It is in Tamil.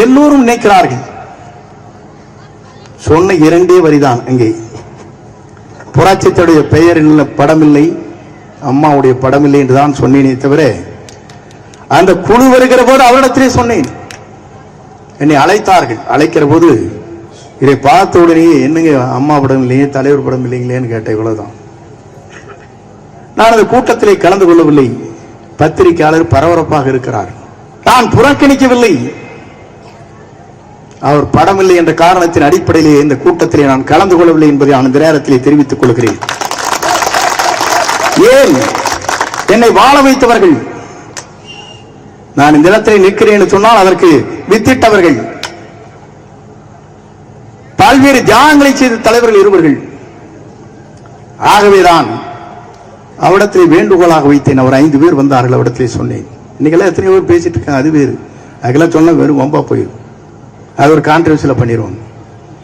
எல்லோரும் நினைக்கிறார்கள். சொன்ன இரண்டே வரிதான். அங்கே புரட்சித்துடைய பெயர் இல்லை, படம் இல்லை, அம்மாவுடைய படம் இல்லை என்றுதான் சொன்னேனே தவிர, அந்த குழு வருகிற போது அவரிடத்திலே சொன்னேன். என்னை அழைத்தார்கள். அழைக்கிற போது இதை பார்த்த உடனே என்னங்க அம்மா படம் இல்லையே, தலைவர் படம் இல்லைங்களேன்னு கேட்ட. இவ்வளவுதான். நான் அந்த கூட்டத்திலே கலந்து கொள்ளவில்லை. பத்திரிகையாளர் பரபரப்பாக இருக்கிறார். நான் புறக்கணிக்கவில்லை. அவர் படம் இல்லை என்ற காரணத்தின் அடிப்படையிலே இந்த கூட்டத்திலே நான் கலந்து கொள்ளவில்லை என்பதை அந்த நேரத்திலே தெரிவித்துக் கொள்கிறேன். ஏன் என்னை வாழ வைத்தவர்கள், நான் இந்த இடத்திலே நிற்கிறேன் என்று சொன்னால் அதற்கு வித்திட்டவர்கள், பல்வேறு தியாகங்களை செய்த தலைவர்கள் இருவர்கள். ஆகவேதான் அவரிடத்திலே வேண்டுகோளாக வைத்தேன். அவர் 5 பேர் வந்தார்கள். அவரிடத்திலே சொன்னேன். இன்னைக்கெல்லாம் எத்தனை பேர் பேசிட்டு இருக்காங்க, அது வேறு. அதுக்கெல்லாம் சொன்ன வெறும் வம்பா போயிடும். அது ஒரு கான்ட்ரவர்சியில் பண்ணிடுவோம்.